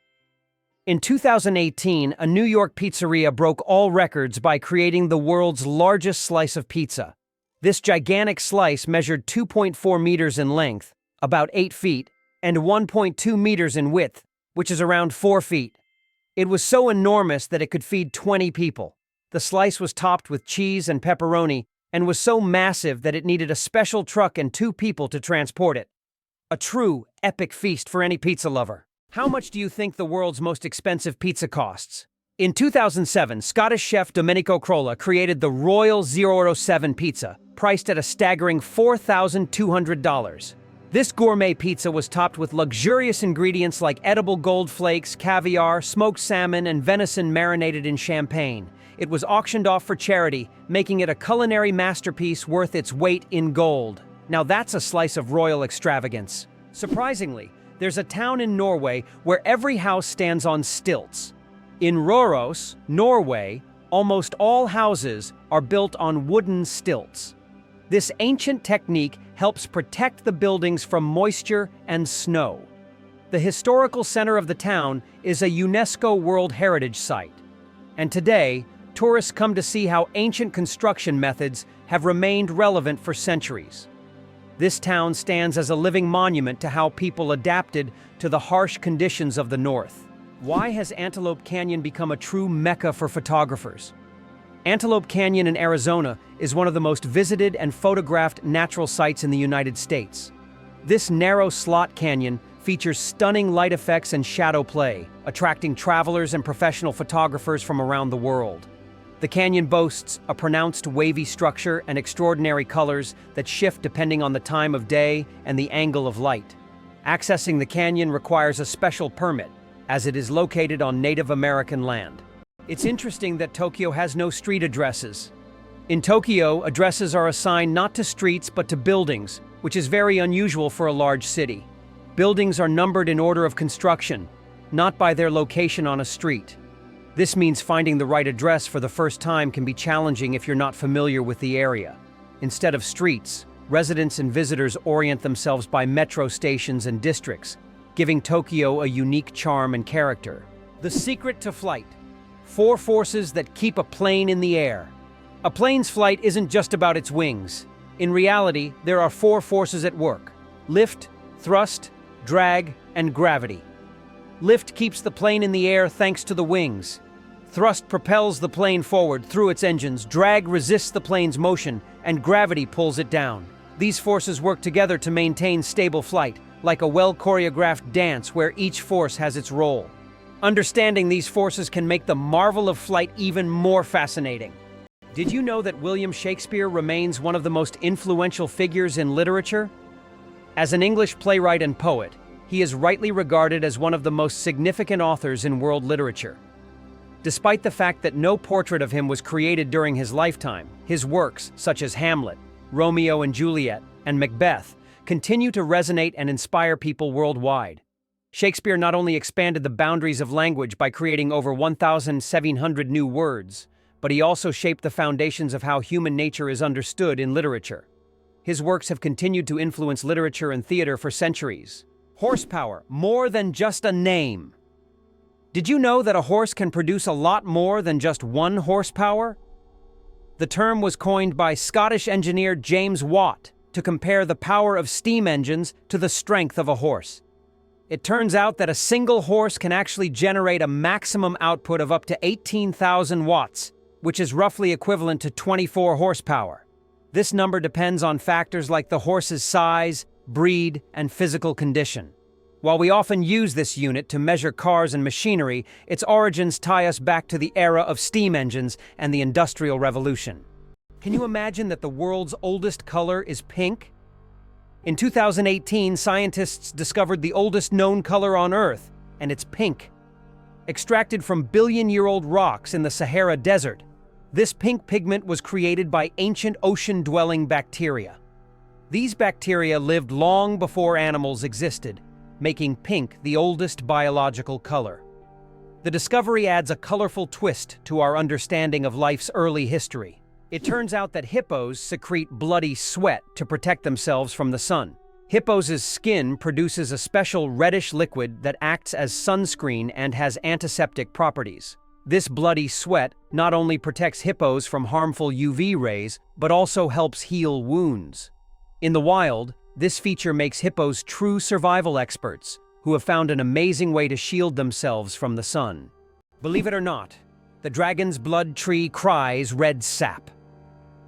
In 2018, a New York pizzeria broke all records by creating the world's largest slice of pizza. This gigantic slice measured 2.4 meters in length, about 8 feet, and 1.2 meters in width, which is around 4 feet. It was so enormous that it could feed 20 people. The slice was topped with cheese and pepperoni and was so massive that it needed a special truck and 2 people to transport it. A true epic feast for any pizza lover. How much do you think the world's most expensive pizza costs? In 2007, Scottish chef Domenico Crolla created the Royal 007 pizza, priced at a staggering $4,200. This gourmet pizza was topped with luxurious ingredients like edible gold flakes, caviar, smoked salmon, and venison marinated in champagne. It was auctioned off for charity, making it a culinary masterpiece worth its weight in gold. Now that's a slice of royal extravagance. Surprisingly, there's a town in Norway where every house stands on stilts. In Røros, Norway, almost all houses are built on wooden stilts. This ancient technique helps protect the buildings from moisture and snow. The historical center of the town is a UNESCO World Heritage Site. And today, tourists come to see how ancient construction methods have remained relevant for centuries. This town stands as a living monument to how people adapted to the harsh conditions of the north. Why has Antelope Canyon become a true mecca for photographers? Antelope Canyon in Arizona is one of the most visited and photographed natural sites in the United States. This narrow slot canyon features stunning light effects and shadow play, attracting travelers and professional photographers from around the world. The canyon boasts a pronounced wavy structure and extraordinary colors that shift depending on the time of day and the angle of light. Accessing the canyon requires a special permit, as it is located on Native American land. It's interesting that Tokyo has no street addresses. In Tokyo, addresses are assigned not to streets but to buildings, which is very unusual for a large city. Buildings are numbered in order of construction, not by their location on a street. This means finding the right address for the first time can be challenging if you're not familiar with the area. Instead of streets, residents and visitors orient themselves by metro stations and districts, giving Tokyo a unique charm and character. The secret to flight. 4 forces that keep a plane in the air. A plane's flight isn't just about its wings. In reality, there are 4 forces at work: lift, thrust, drag, and gravity. Lift keeps the plane in the air thanks to the wings. Thrust propels the plane forward through its engines, drag resists the plane's motion, and gravity pulls it down. These forces work together to maintain stable flight, like a well-choreographed dance where each force has its role. Understanding these forces can make the marvel of flight even more fascinating. Did you know that William Shakespeare remains one of the most influential figures in literature? As an English playwright and poet, he is rightly regarded as one of the most significant authors in world literature. Despite the fact that no portrait of him was created during his lifetime, his works, such as Hamlet, Romeo and Juliet, and Macbeth, continue to resonate and inspire people worldwide. Shakespeare not only expanded the boundaries of language by creating over 1,700 new words, but he also shaped the foundations of how human nature is understood in literature. His works have continued to influence literature and theater for centuries. Horsepower, more than just a name. Did you know that a horse can produce a lot more than just 1 horsepower? The term was coined by Scottish engineer James Watt to compare the power of steam engines to the strength of a horse. It turns out that a single horse can actually generate a maximum output of up to 18,000 watts, which is roughly equivalent to 24 horsepower. This number depends on factors like the horse's size, breed, and physical condition. While we often use this unit to measure cars and machinery, its origins tie us back to the era of steam engines and the Industrial Revolution. Can you imagine that the world's oldest color is pink? In 2018, scientists discovered the oldest known color on Earth, and it's pink. Extracted from billion-year-old rocks in the Sahara Desert, this pink pigment was created by ancient ocean-dwelling bacteria. These bacteria lived long before animals existed, making pink the oldest biological color. The discovery adds a colorful twist to our understanding of life's early history. It turns out that hippos secrete bloody sweat to protect themselves from the sun. Hippos' skin produces a special reddish liquid that acts as sunscreen and has antiseptic properties. This bloody sweat not only protects hippos from harmful UV rays, but also helps heal wounds. In the wild, this feature makes hippos true survival experts who have found an amazing way to shield themselves from the sun. Believe it or not, the dragon's blood tree cries red sap.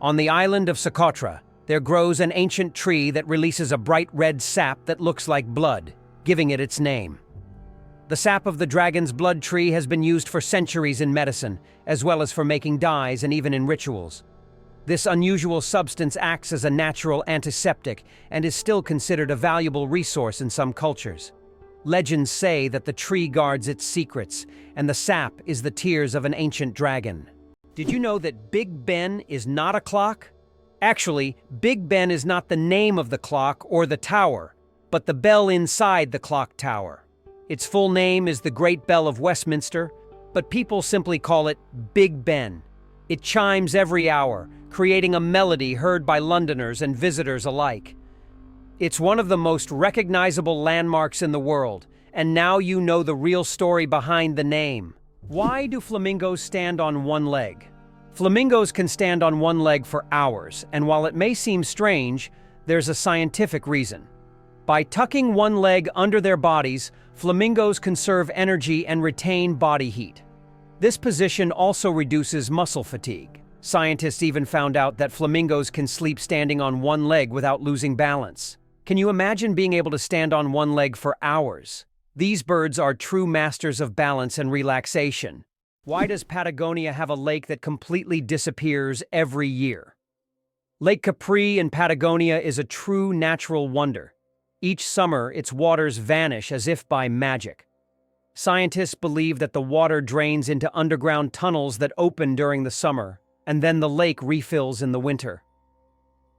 On the island of Socotra, there grows an ancient tree that releases a bright red sap that looks like blood, giving it its name. The sap of the dragon's blood tree has been used for centuries in medicine, as well as for making dyes and even in rituals. This unusual substance acts as a natural antiseptic and is still considered a valuable resource in some cultures. Legends say that the tree guards its secrets, and the sap is the tears of an ancient dragon. Did you know that Big Ben is not a clock? Actually, Big Ben is not the name of the clock or the tower, but the bell inside the clock tower. Its full name is the Great Bell of Westminster, but people simply call it Big Ben. It chimes every hour, creating a melody heard by Londoners and visitors alike. It's one of the most recognizable landmarks in the world, and now you know the real story behind the name. Why do flamingos stand on one leg? Flamingos can stand on one leg for hours, and while it may seem strange, there's a scientific reason. By tucking one leg under their bodies, flamingos conserve energy and retain body heat. This position also reduces muscle fatigue. Scientists even found out that flamingos can sleep standing on one leg without losing balance. Can you imagine being able to stand on one leg for hours? These birds are true masters of balance and relaxation. Why does Patagonia have a lake that completely disappears every year? Lake Capri in Patagonia is a true natural wonder. Each summer, its waters vanish as if by magic. Scientists believe that the water drains into underground tunnels that open during the summer, and then the lake refills in the winter.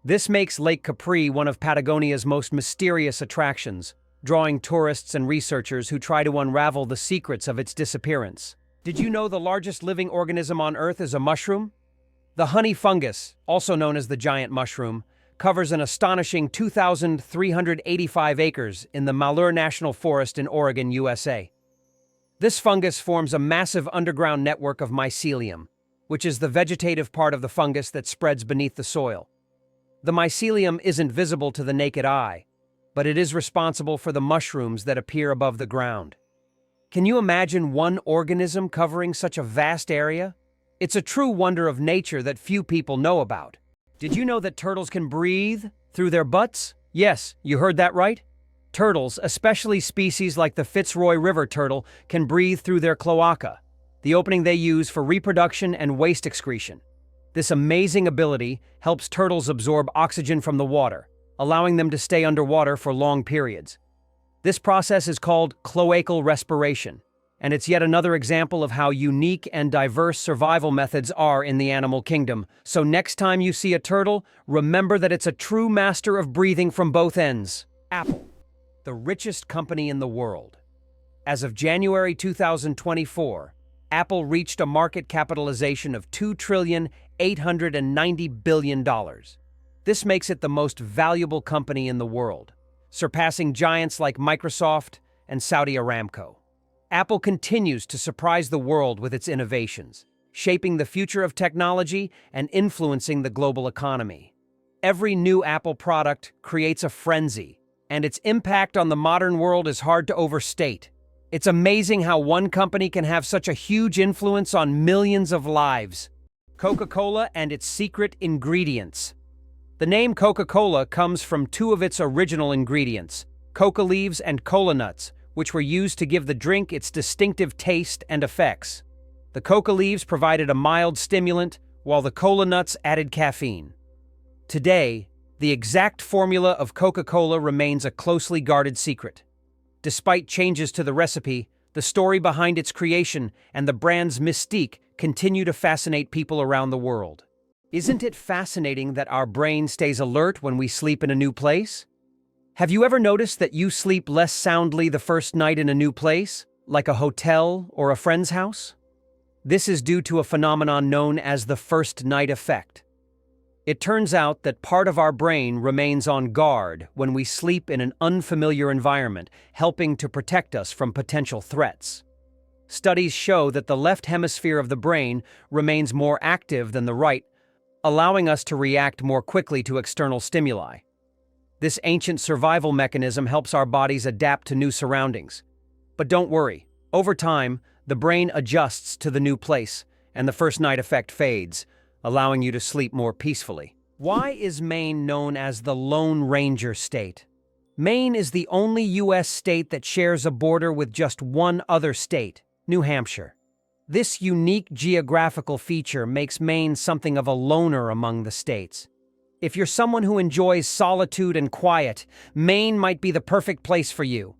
This makes Lake Capri one of Patagonia's most mysterious attractions, drawing tourists and researchers who try to unravel the secrets of its disappearance. Did you know the largest living organism on Earth is a mushroom? The honey fungus, also known as the giant mushroom, covers an astonishing 2,385 acres in the Malheur National Forest in Oregon, USA. This fungus forms a massive underground network of mycelium, which is the vegetative part of the fungus that spreads beneath the soil. The mycelium isn't visible to the naked eye, but it is responsible for the mushrooms that appear above the ground. Can you imagine one organism covering such a vast area? It's a true wonder of nature that few people know about. Did you know that turtles can breathe through their butts? Yes, you heard that right. Turtles, especially species like the Fitzroy River turtle, can breathe through their cloaca, the opening they use for reproduction and waste excretion. This amazing ability helps turtles absorb oxygen from the water, allowing them to stay underwater for long periods. This process is called cloacal respiration, and it's yet another example of how unique and diverse survival methods are in the animal kingdom. So next time you see a turtle, remember that it's a true master of breathing from both ends. Apple, the richest company in the world. As of January 2024, Apple reached a market capitalization of $2,890 billion. This makes it the most valuable company in the world, surpassing giants like Microsoft and Saudi Aramco. Apple continues to surprise the world with its innovations, shaping the future of technology and influencing the global economy. Every new Apple product creates a frenzy, and its impact on the modern world is hard to overstate. It's amazing how one company can have such a huge influence on millions of lives. Coca-Cola and its secret ingredients. The name Coca-Cola comes from two of its original ingredients, coca leaves and cola nuts, which were used to give the drink its distinctive taste and effects. The coca leaves provided a mild stimulant, while the cola nuts added caffeine. Today, the exact formula of Coca-Cola remains a closely guarded secret. Despite changes to the recipe, the story behind its creation and the brand's mystique continue to fascinate people around the world. Isn't it fascinating that our brain stays alert when we sleep in a new place? Have you ever noticed that you sleep less soundly the first night in a new place, like a hotel or a friend's house? This is due to a phenomenon known as the first night effect. It turns out that part of our brain remains on guard when we sleep in an unfamiliar environment, helping to protect us from potential threats. Studies show that the left hemisphere of the brain remains more active than the right, allowing us to react more quickly to external stimuli. This ancient survival mechanism helps our bodies adapt to new surroundings. But don't worry, over time, the brain adjusts to the new place, and the first night effect fades, allowing you to sleep more peacefully. Why is Maine known as the Lone Ranger state? Maine is the only U.S. state that shares a border with just one other state, New Hampshire. This unique geographical feature makes Maine something of a loner among the states. If you're someone who enjoys solitude and quiet, Maine might be the perfect place for you.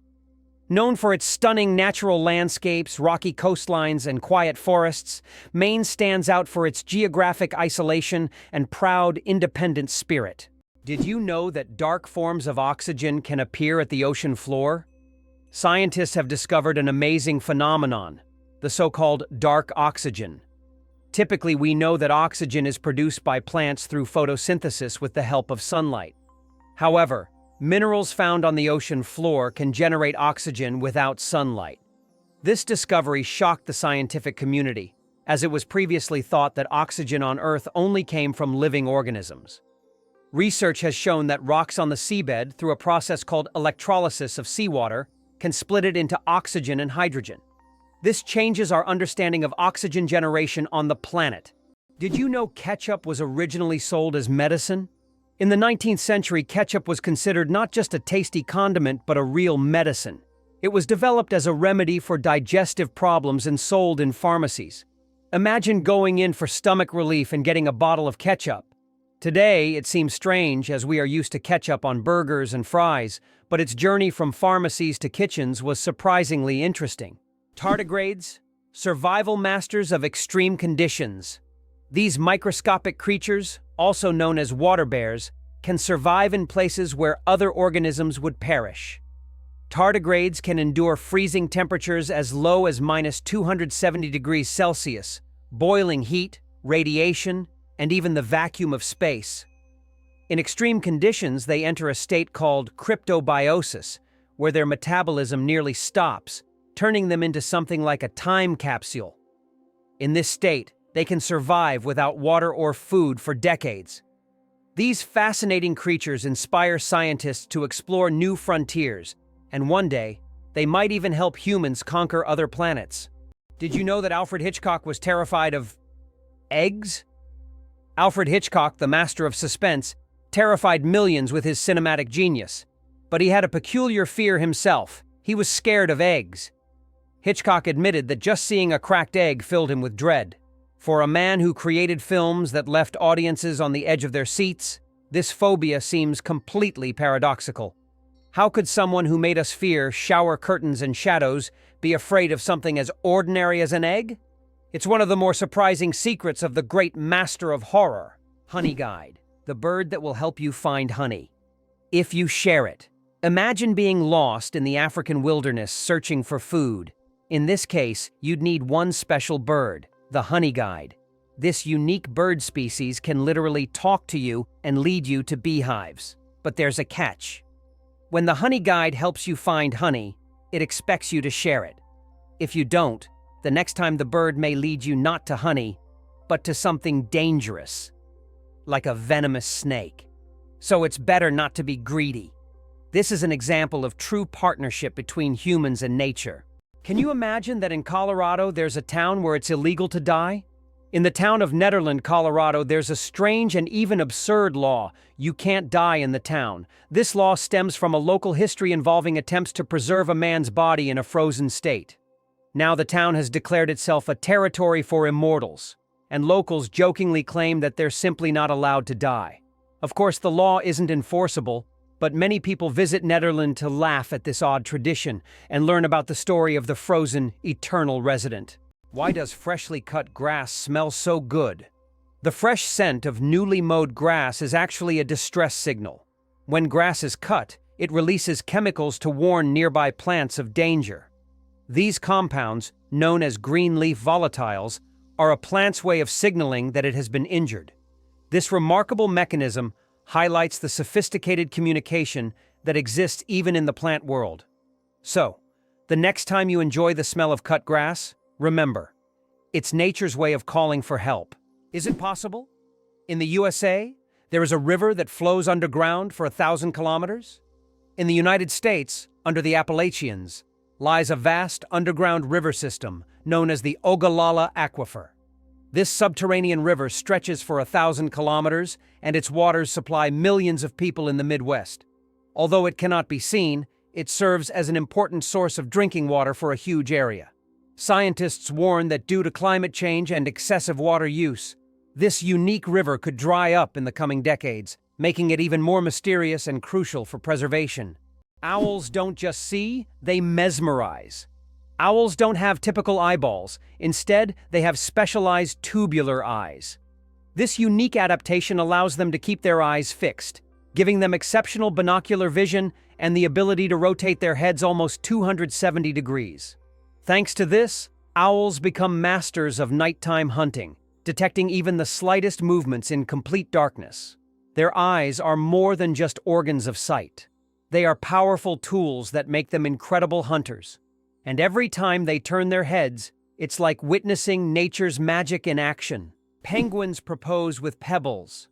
Known for its stunning natural landscapes, rocky coastlines, and quiet forests, Maine stands out for its geographic isolation and proud, independent spirit. Did you know that dark forms of oxygen can appear at the ocean floor? Scientists have discovered an amazing phenomenon, the so-called dark oxygen. Typically, we know that oxygen is produced by plants through photosynthesis with the help of sunlight. However, minerals found on the ocean floor can generate oxygen without sunlight. This discovery shocked the scientific community, as it was previously thought that oxygen on Earth only came from living organisms. Research has shown that rocks on the seabed, through a process called electrolysis of seawater, can split it into oxygen and hydrogen. This changes our understanding of oxygen generation on the planet. Did you know ketchup was originally sold as medicine? In the 19th century, ketchup was considered not just a tasty condiment, but a real medicine. It was developed as a remedy for digestive problems and sold in pharmacies. Imagine going in for stomach relief and getting a bottle of ketchup. Today, it seems strange as we are used to ketchup on burgers and fries, but its journey from pharmacies to kitchens was surprisingly interesting. Tardigrades, survival masters of extreme conditions. These microscopic creatures, also known as water bears, can survive in places where other organisms would perish. Tardigrades can endure freezing temperatures as low as -270 degrees Celsius, boiling heat, radiation, and even the vacuum of space. In extreme conditions, they enter a state called cryptobiosis, where their metabolism nearly stops, turning them into something like a time capsule. In this state, they can survive without water or food for decades. These fascinating creatures inspire scientists to explore new frontiers, and one day, They might even help humans conquer other planets. Did you know that Alfred Hitchcock was terrified of eggs? Alfred Hitchcock, the master of suspense, terrified millions with his cinematic genius. But he had a peculiar fear himself. He was scared of eggs. Hitchcock admitted that just seeing a cracked egg filled him with dread. For a man who created films that left audiences on the edge of their seats, this phobia seems completely paradoxical. How could someone who made us fear shower curtains and shadows be afraid of something as ordinary as an egg? It's one of the more surprising secrets of the great master of horror, Honey Guide, the bird that will help you find honey. If you share it. Imagine being lost in the African wilderness searching for food. In this case, you'd need one special bird, the Honey Guide. This unique bird species can literally talk to you and lead you to beehives. But there's a catch. When the Honey Guide helps you find honey, it expects you to share it. If you don't, the next time the bird may lead you not to honey, but to something dangerous, like a venomous snake. So it's better not to be greedy. This is an example of true partnership between humans and nature. Can you imagine that in Colorado there's a town where it's illegal to die? In the town of Nederland, Colorado, there's a strange and even absurd law. You can't die in the town. This law stems from a local history involving attempts to preserve a man's body in a frozen state. Now the town has declared itself a territory for immortals, and locals jokingly claim that they're simply not allowed to die. Of course, the law isn't enforceable, but many people visit Nederland to laugh at this odd tradition and learn about the story of the frozen, eternal resident. Why does freshly cut grass smell so good? The fresh scent of newly mowed grass is actually a distress signal. When grass is cut, it releases chemicals to warn nearby plants of danger. These compounds, known as green leaf volatiles, are a plant's way of signaling that it has been injured. This remarkable mechanism highlights the sophisticated communication that exists even in the plant world. So, the next time you enjoy the smell of cut grass, remember, it's nature's way of calling for help. Is it possible? In the USA, there is a river that flows underground for 1,000 kilometers. In the United States, under the Appalachians, lies a vast underground river system known as the Ogallala Aquifer. This subterranean river stretches for 1,000 kilometers, and its waters supply millions of people in the Midwest. Although it cannot be seen, it serves as an important source of drinking water for a huge area. Scientists warn that due to climate change and excessive water use, this unique river could dry up in the coming decades, making it even more mysterious and crucial for preservation. Owls don't just see, they mesmerize. Owls don't have typical eyeballs. Instead, they have specialized tubular eyes. This unique adaptation allows them to keep their eyes fixed, giving them exceptional binocular vision and the ability to rotate their heads almost 270 degrees. Thanks to this, owls become masters of nighttime hunting, detecting even the slightest movements in complete darkness. Their eyes are more than just organs of sight. They are powerful tools that make them incredible hunters. And every time they turn their heads, it's like witnessing nature's magic in action. Penguins propose with pebbles.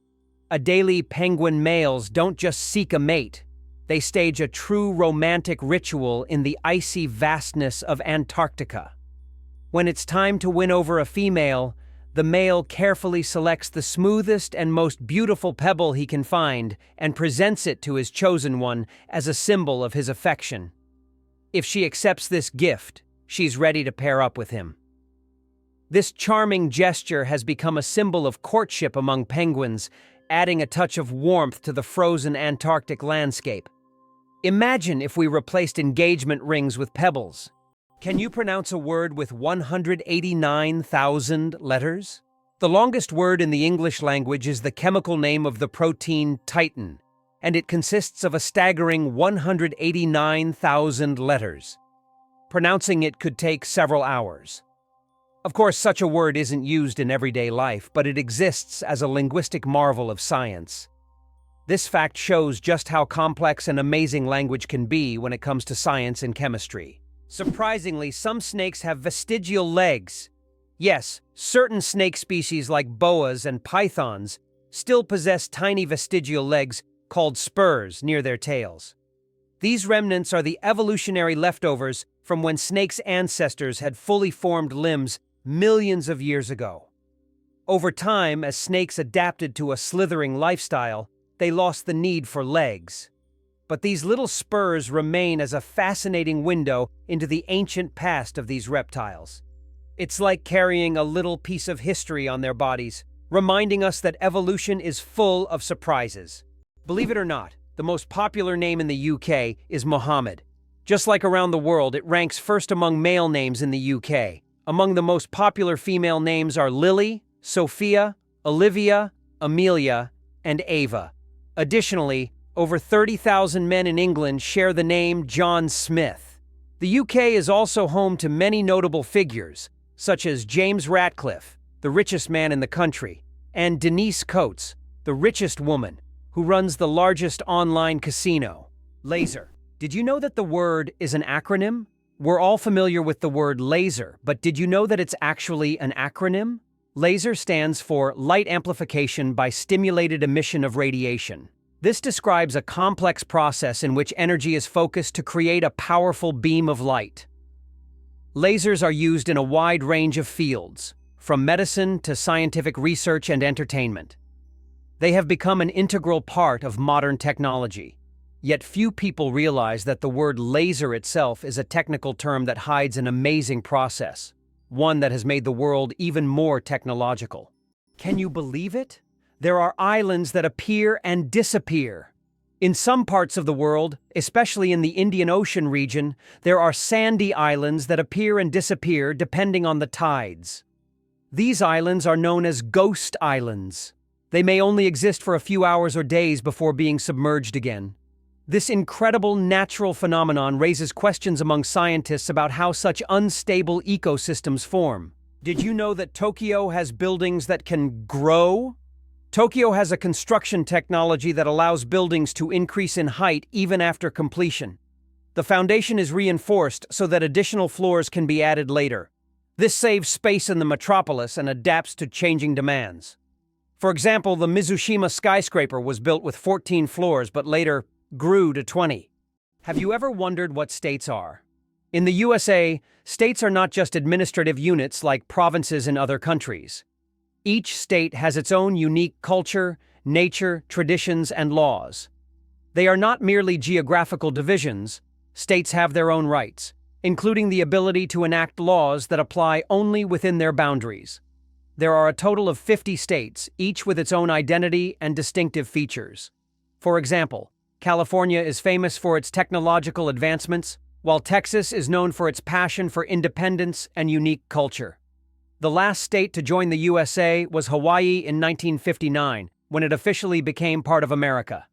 Adelie penguin males don't just seek a mate. They stage a true romantic ritual in the icy vastness of Antarctica. When it's time to win over a female, the male carefully selects the smoothest and most beautiful pebble he can find and presents it to his chosen one as a symbol of his affection. If she accepts this gift, she's ready to pair up with him. This charming gesture has become a symbol of courtship among penguins, adding a touch of warmth to the frozen Antarctic landscape. Imagine if we replaced engagement rings with pebbles. Can you pronounce a word with 189,000 letters? The longest word in the English language is the chemical name of the protein titin, and it consists of a staggering 189,000 letters. Pronouncing it could take several hours. Of course, such a word isn't used in everyday life, but it exists as a linguistic marvel of science. This fact shows just how complex and amazing language can be when it comes to science and chemistry. Surprisingly, some snakes have vestigial legs. Yes, certain snake species like boas and pythons still possess tiny vestigial legs called spurs near their tails. These remnants are the evolutionary leftovers from when snakes' ancestors had fully formed limbs millions of years ago. Over time, as snakes adapted to a slithering lifestyle, they lost the need for legs. But these little spurs remain as a fascinating window into the ancient past of these reptiles. It's like carrying a little piece of history on their bodies, reminding us that evolution is full of surprises. Believe it or not, the most popular name in the UK is Mohammed. Just like around the world, it ranks first among male names in the UK. Among the most popular female names are Lily, Sophia, Olivia, Amelia, and Ava. Additionally, over 30,000 men in England share the name John Smith. The UK is also home to many notable figures, such as James Ratcliffe, the richest man in the country, and Denise Coates, the richest woman, who runs the largest online casino. Laser. Did you know that the word is an acronym? We're all familiar with the word laser, but did you know that it's actually an acronym? LASER stands for Light Amplification by Stimulated Emission of Radiation. This describes a complex process in which energy is focused to create a powerful beam of light. Lasers are used in a wide range of fields, from medicine to scientific research and entertainment. They have become an integral part of modern technology. Yet few people realize that the word laser itself is a technical term that hides an amazing process, one that has made the world even more technological. Can you believe it? There are islands that appear and disappear. In some parts of the world, especially in the Indian Ocean region, there are sandy islands that appear and disappear depending on the tides. These islands are known as ghost islands. They may only exist for a few hours or days before being submerged again. This incredible natural phenomenon raises questions among scientists about how such unstable ecosystems form. Did you know that Tokyo has buildings that can grow? Tokyo has a construction technology that allows buildings to increase in height even after completion. The foundation is reinforced so that additional floors can be added later. This saves space in the metropolis and adapts to changing demands. For example, the Mizushima skyscraper was built with 14 floors but later grew to 20. Have you ever wondered what states are? In the USA, states are not just administrative units like provinces in other countries. Each state has its own unique culture, nature, traditions, and laws. They are not merely geographical divisions. States have their own rights, including the ability to enact laws that apply only within their boundaries. There are a total of 50 states, each with its own identity and distinctive features. For example, California is famous for its technological advancements, while Texas is known for its passion for independence and unique culture. The last state to join the USA was Hawaii in 1959, when it officially became part of America.